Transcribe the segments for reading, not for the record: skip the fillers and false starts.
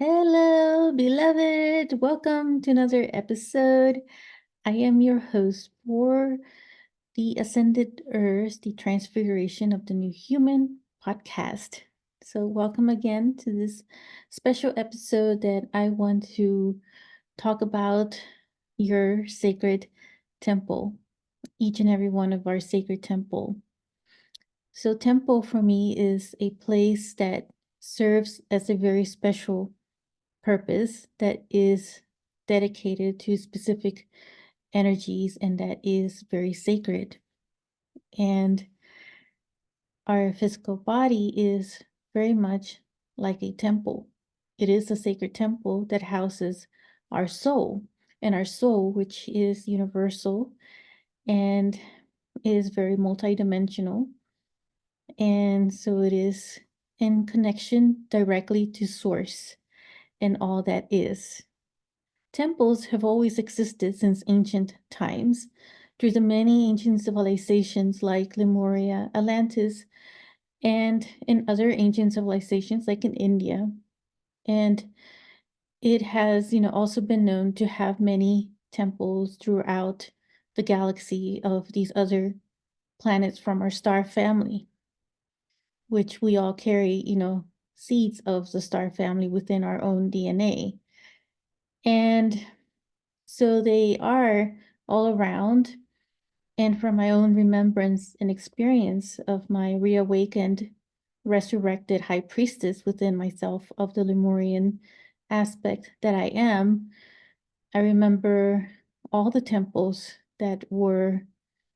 Hello, beloved. Welcome to another episode. I am your host for the Ascended Earth, the Transfiguration of the New Human podcast. So, welcome again to this special episode that I want to talk about your sacred temple, each and every one of our sacred temple. So, temple for me is a place that serves as a very special purpose that is dedicated to specific energies and that is very sacred. And our physical body is very much like a temple. It is a sacred temple that houses our soul, and our soul, which is universal and is very multidimensional. And so it is in connection directly to source and all that is. Temples have always existed since ancient times through the many ancient civilizations like Lemuria, Atlantis, and in other ancient civilizations like in India. And it has, also been known to have many temples throughout the galaxy of these other planets from our star family, which we all carry, seeds of the star family within our own DNA. And so they are all around. And from my own remembrance and experience of my reawakened, resurrected high priestess within myself of the Lemurian aspect that I am, I remember all the temples that were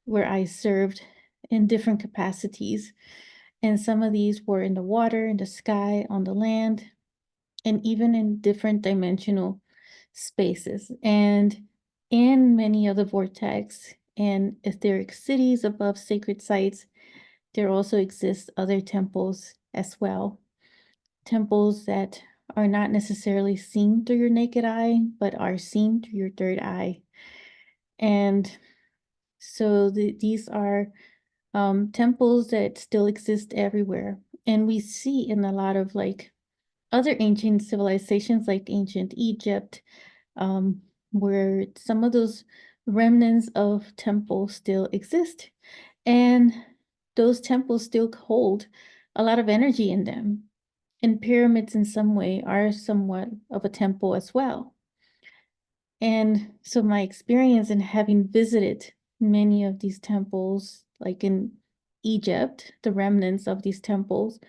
where I served in different capacities. And some of these were in the water, in the sky, on the land, and even in different dimensional spaces. And in many of the vortex and etheric cities above sacred sites, there also exist other temples as well. Temples that are not necessarily seen through your naked eye, but are seen through your third eye. And so these are temples that still exist everywhere. And we see in a lot of like other ancient civilizations like ancient Egypt, where some of those remnants of temples still exist. And those temples still hold a lot of energy in them. And pyramids, in some way, are somewhat of a temple as well. And so, my experience in having visited many of these temples, like in Egypt, the remnants of these temples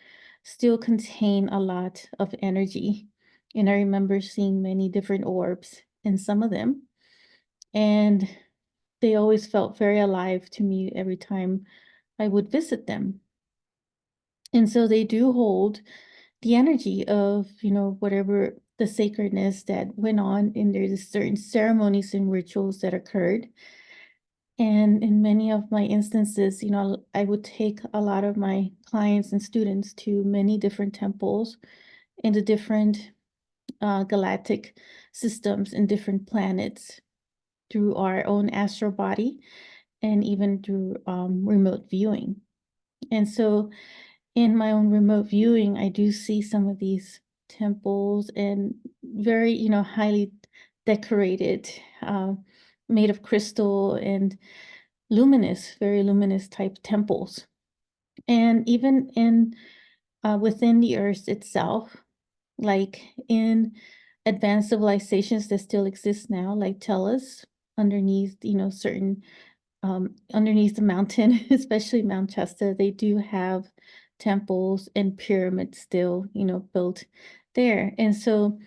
still contain a lot of energy. And I remember seeing many different orbs in some of them. And they always felt very alive to me every time I would visit them. And so they do hold the energy of, whatever the sacredness that went on, and there's certain ceremonies and rituals that occurred. And in many of my instances, I would take a lot of my clients and students to many different temples in the different galactic systems and different planets through our own astral body and even through remote viewing. And so in my own remote viewing, I do see some of these temples and very, highly decorated, made of crystal and luminous, very luminous type temples. And even in within the earth itself, like in advanced civilizations that still exist now, like Tellus, underneath, certain underneath the mountain, especially Mount Shasta, they do have temples and pyramids still, built there. And so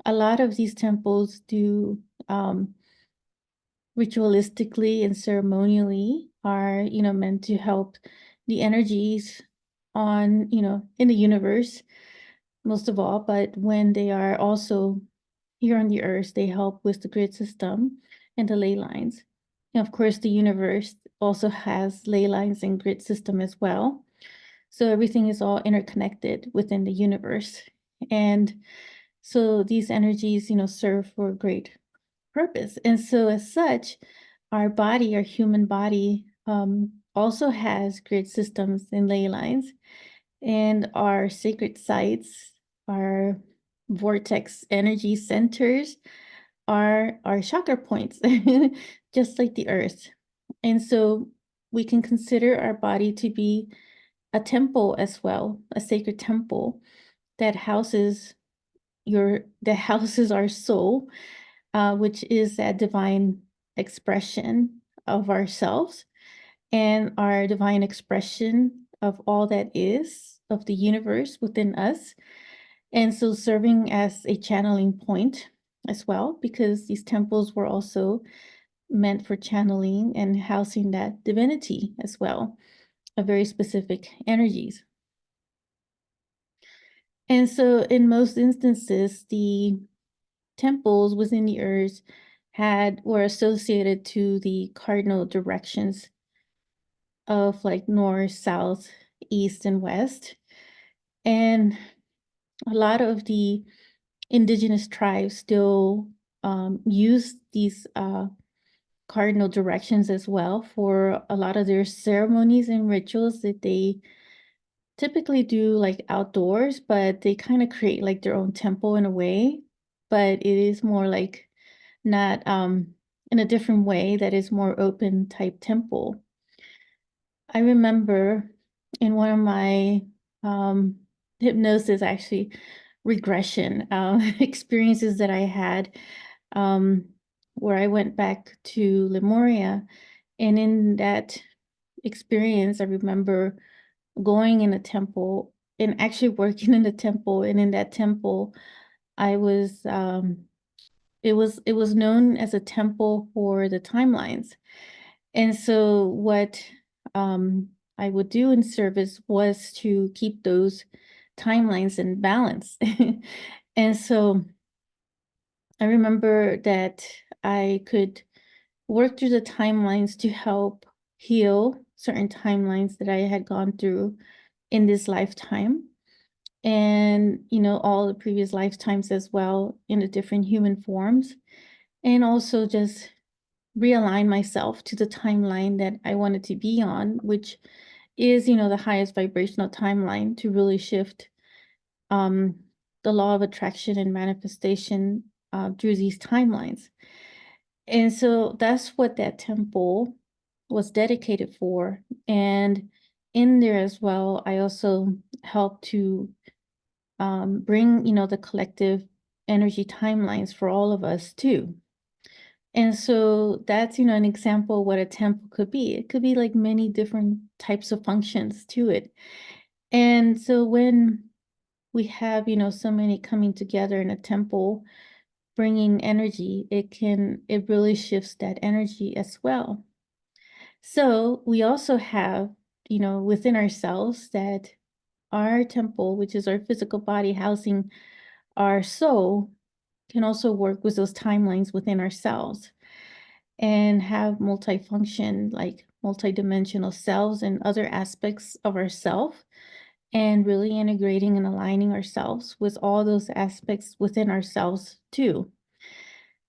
a lot of these temples do ritualistically and ceremonially are, meant to help the energies on, in the universe, most of all, but when they are also here on the earth, they help with the grid system and the ley lines. And of course, the universe also has ley lines and grid system as well. So everything is all interconnected within the universe. And so these energies, serve for a great purpose. And so as such, our body, our human body, also has grid systems and ley lines. And our sacred sites are vortex energy centers are our chakra points, just like the earth. And so we can consider our body to be a temple as well, a sacred temple that houses our soul, which is that divine expression of ourselves and our divine expression of all that is of the universe within us. And so serving as a channeling point as well, because these temples were also meant for channeling and housing that divinity as well, of very specific energies. And so in most instances, the temples within the earth were associated to the cardinal directions of like north, south, east, and west. And a lot of the indigenous tribes still use these cardinal directions as well for a lot of their ceremonies and rituals that they typically do like outdoors, but they kind of create like their own temple in a way, but it is more like not in a different way that is more open type temple. I remember in one of my hypnosis, actually regression experiences that I had, um, where I went back to Lemuria. And in that experience, I remember going in a temple and actually working in the temple. And in that temple, I was it was known as a temple for the timelines. And so what I would do in service was to keep those timelines in balance. And so I remember that I could work through the timelines to help heal certain timelines that I had gone through in this lifetime. And, all the previous lifetimes as well in the different human forms. And also just realign myself to the timeline that I wanted to be on, which is, the highest vibrational timeline to really shift um, the law of attraction and manifestation through these timelines. And so that's what that temple was dedicated for. And in there as well, I also helped to bring, the collective energy timelines for all of us too. And so that's, an example of what a temple could be. It could be like many different types of functions to it. And so when we have, so many coming together in a temple, bringing energy, it really shifts that energy as well. So we also have, within ourselves that our temple, which is our physical body housing our soul, can also work with those timelines within ourselves and have multifunction, like multidimensional selves and other aspects of ourself, and really integrating and aligning ourselves with all those aspects within ourselves too.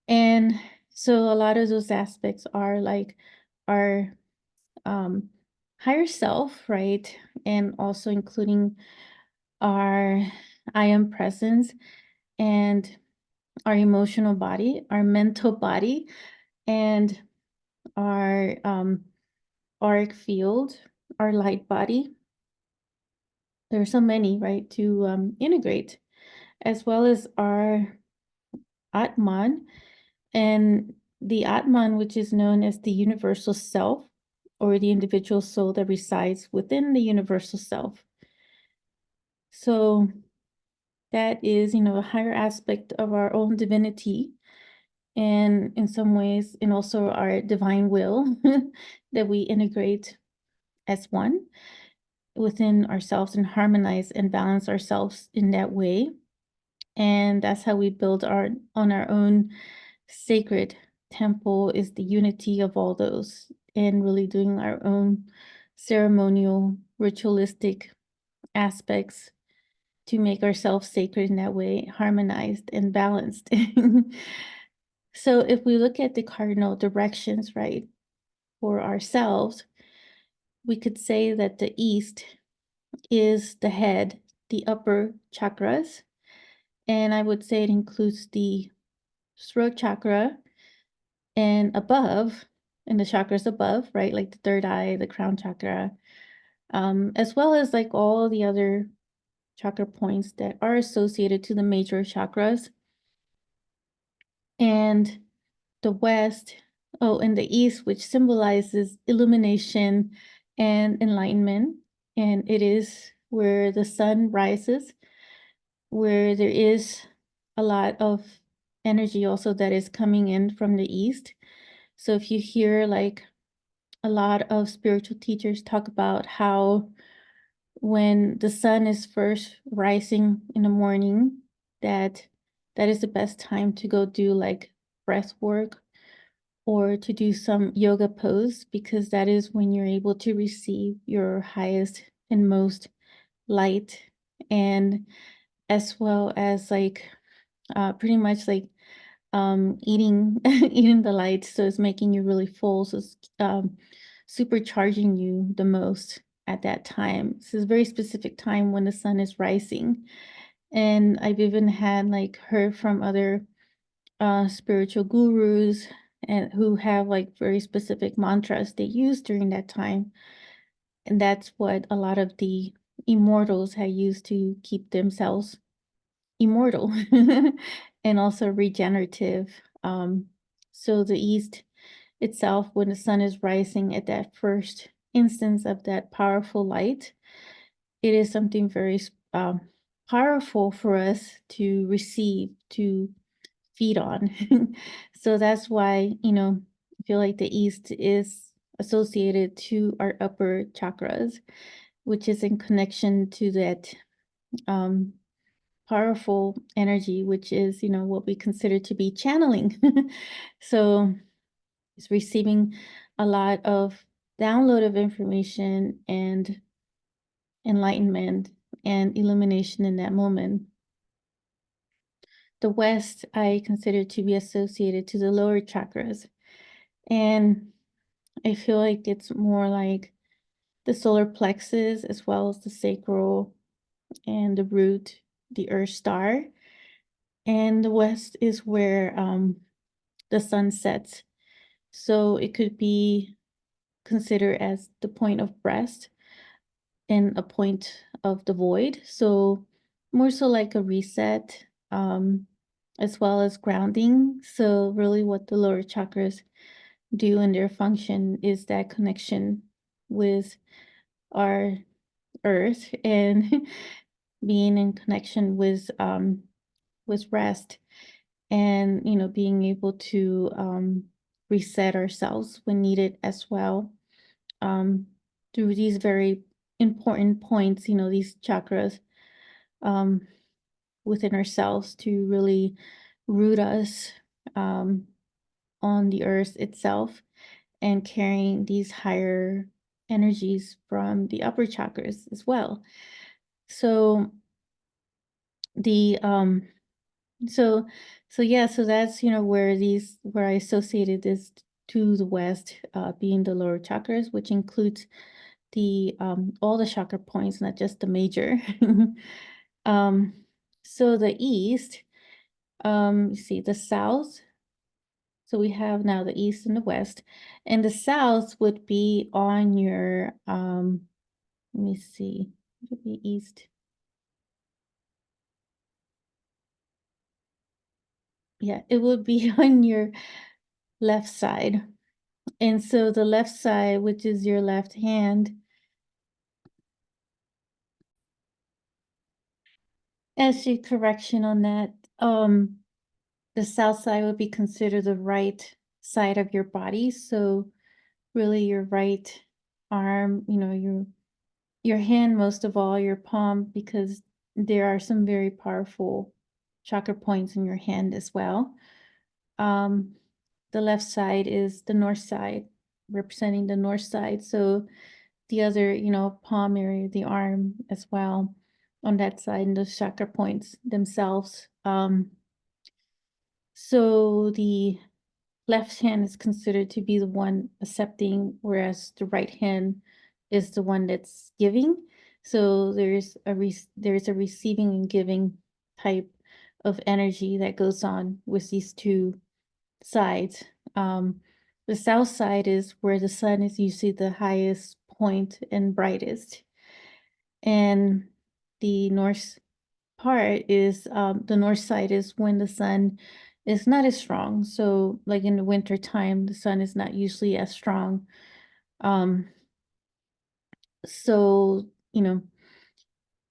And so a lot of those aspects are like our um, higher self, right? And also including our I am presence and our emotional body, our mental body, and our auric field, our light body. There are so many, right, to integrate, as well as our Atman, and the Atman, which is known as the universal self, or the individual soul that resides within the universal self. So that is, a higher aspect of our own divinity, and in some ways, and also our divine will that we integrate as one within ourselves and harmonize and balance ourselves in that way. And that's how we build on our own sacred temple, is the unity of all those, and really doing our own ceremonial ritualistic aspects to make ourselves sacred in that way, harmonized and balanced. So if we look at the cardinal directions, right, for ourselves, we could say that the east is the head, the upper chakras, And I would say it includes the throat chakra and above, and the chakras above, right? Like the third eye, the crown chakra, as well as like all the other chakra points that are associated to the major chakras. And the west, oh, and the east, which symbolizes illumination and enlightenment. And it is where the sun rises, where there is a lot of energy also that is coming in from the east. So if you hear like a lot of spiritual teachers talk about how when the sun is first rising in the morning, that that is the best time to go do like breath work or to do some yoga pose, because that is when you're able to receive your highest and most light, and as well as like pretty much like eating eating the light, so it's making you really full, so it's supercharging you the most at that time. This is a very specific time when the sun is rising. And I've even had like heard from other spiritual gurus and who have like very specific mantras they use during that time. And that's what a lot of the immortals have used to keep themselves immortal and also regenerative. Um, so the east itself, when the sun is rising at that first instance of that powerful light, it is something very powerful for us to receive, to feed on. So that's why, I feel like the east is associated to our upper chakras, which is in connection to that um, powerful energy, which is, what we consider to be channeling. So it's receiving a lot of download of information and enlightenment and illumination in that moment. The west I consider to be associated to the lower chakras. And I feel like it's more like the solar plexus as well as the sacral and the root, the earth star. And the west is where the sun sets. So it could be considered as the point of rest and a point of the void. So more so like a reset, as well as grounding. So really what the lower chakras do in their function is that connection with our earth and being in connection with rest, and being able to reset ourselves when needed as well, um, through these very important points, these chakras, um, within ourselves to really root us um, on the earth itself and carrying these higher energies from the upper chakras as well. So the so yeah, so that's where I associated this to the west, being the lower chakras, which includes the all the chakra points, not just the major. um so the east, you see the south. So we have now the east and the west, and the south would be on your let me see, it would be east. Yeah, it would be on your left side. And so the left side, which is your left hand, actually correction on that. The south side would be considered the right side of your body. So really your right arm, your hand, most of all, your palm, because there are some very powerful chakra points in your hand as well. Um, the left side is the north side, representing the north side. So the other, palm area, the arm as well on that side, and those chakra points themselves. So the left hand is considered to be the one accepting, whereas the right hand is the one that's giving. So there's a receiving and giving type of energy that goes on with these two sides. The south side is where the sun is usually the highest point and brightest. And the north part is the north side is when the sun is not as strong. So like in the winter time, the sun is not usually as strong. Um, so,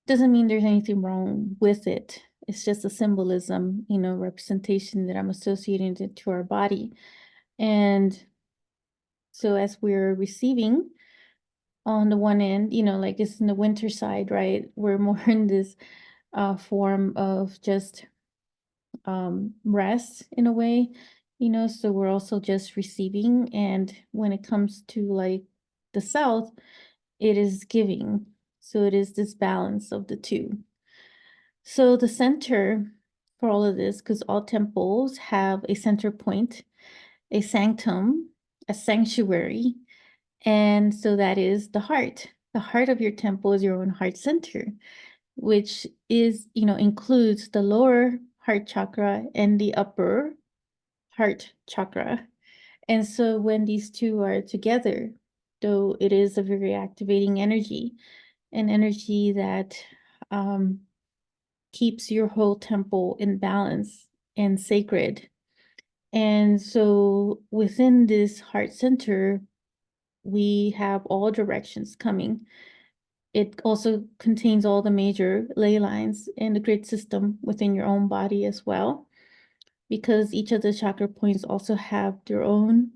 doesn't mean there's anything wrong with it. It's just a symbolism, representation that I'm associating it to our body. And so as we're receiving on the one end, like it's in the winter side, right? We're more in this form of just rest in a way, so we're also just receiving. And when it comes to like the south, it is giving. So it is this balance of the two. So the center for all of this, because all temples have a center point, a sanctum, a sanctuary, and so that is the heart. The heart of your temple is your own heart center, which is, includes the lower heart chakra and the upper heart chakra. And so when these two are together, though it is a very activating energy, an energy that keeps your whole temple in balance and sacred. And so within this heart center, we have all directions coming. It also contains all the major ley lines in the grid system within your own body as well, because each of the chakra points also have their own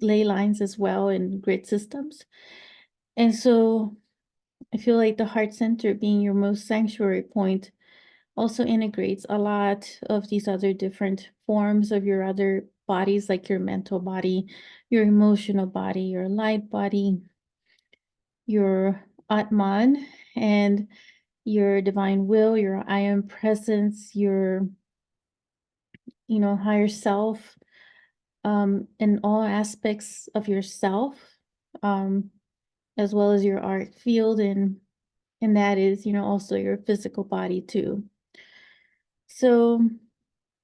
ley lines as well in grid systems. And so I feel like the heart center being your most sanctuary point also integrates a lot of these other different forms of your other bodies, like your mental body, your emotional body, your light body, your Atman, and your divine will, your I am presence, your, higher self, in all aspects of yourself, um, as well as your art field, and that is, also your physical body too. So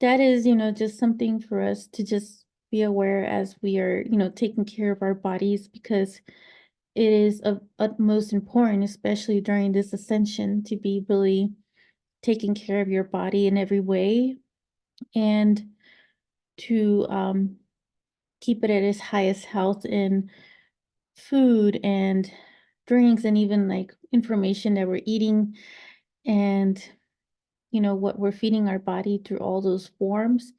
that is, just something for us to just be aware as we are, taking care of our bodies, because it is of utmost importance, especially during this ascension, to be really taking care of your body in every way, and to keep it at its highest health in food and drinks, and even like information that we're eating, and what we're feeding our body through all those forms,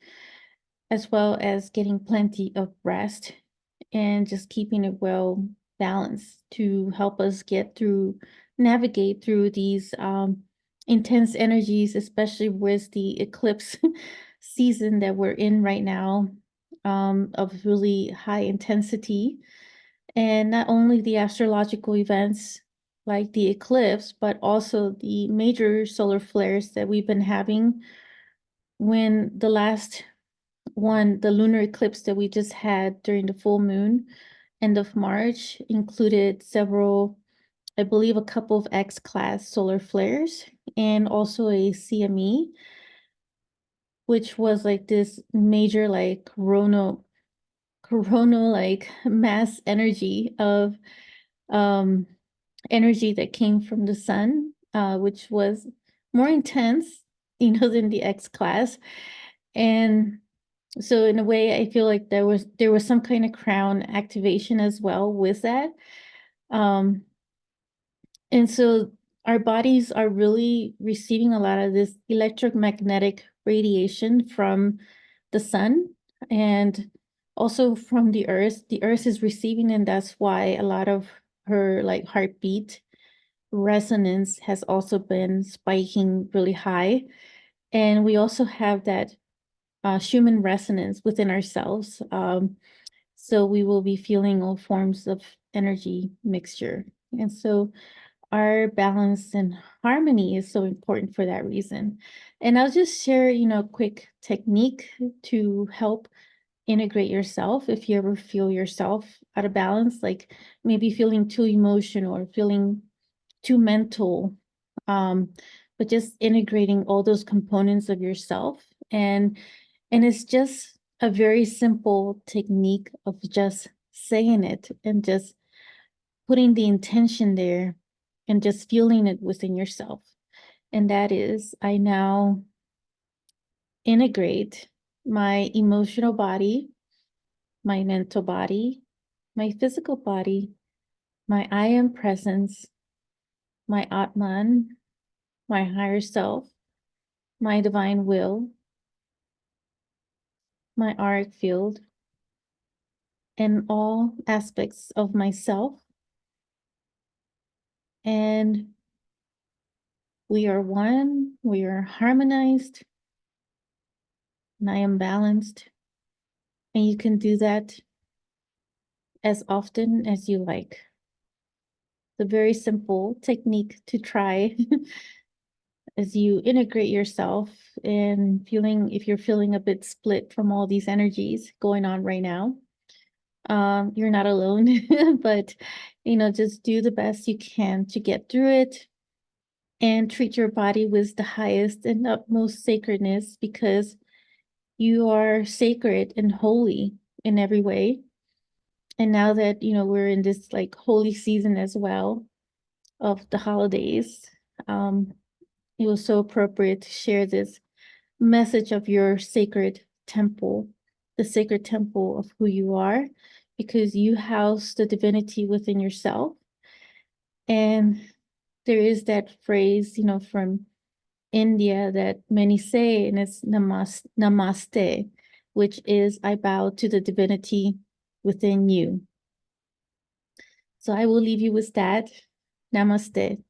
as well as getting plenty of rest and just keeping it well balanced to help us navigate through these intense energies, especially with the eclipse season that we're in right now, of really high intensity. And not only the astrological events like the eclipse, but also the major solar flares that we've been having. When the last one, the lunar eclipse that we just had during the full moon, end of March, included several, I believe a couple of X-class solar flares, and also a CME, which was like this major like coronal like mass energy of um energy that came from the sun, which was more intense, than the X class. And so in a way, I feel like there was some kind of crown activation as well with that. Um, and so our bodies are really receiving a lot of this electromagnetic radiation from the sun, and also from the earth. The earth is receiving, and that's why a lot of her like heartbeat resonance has also been spiking really high. And we also have that Schumann resonance within ourselves. So we will be feeling all forms of energy mixture. And so our balance and harmony is so important for that reason. And I'll just share, a quick technique to help integrate yourself if you ever feel yourself out of balance, like maybe feeling too emotional or feeling too mental. but just integrating all those components of yourself. And it's just a very simple technique of just saying it and just putting the intention there and just feeling it within yourself. And that is, I now integrate my emotional body, my mental body, my physical body, my I am presence, my Atman, my higher self, my divine will, my auric field, and all aspects of myself. And we are one, we are harmonized, and I am balanced. And you can do that as often as you like. It's a very simple technique to try as you integrate yourself and feeling, if you're feeling a bit split from all these energies going on right now. You're not alone, but just do the best you can to get through it and treat your body with the highest and utmost sacredness, because you are sacred and holy in every way. And now that we're in this like holy season as well of the holidays, um, it was so appropriate to share this message of your sacred temple, the sacred temple of who you are, because you house the divinity within yourself. And there is that phrase, from India that many say, and it's namaste, which is I bow to the divinity within you. So I will leave you with that. Namaste.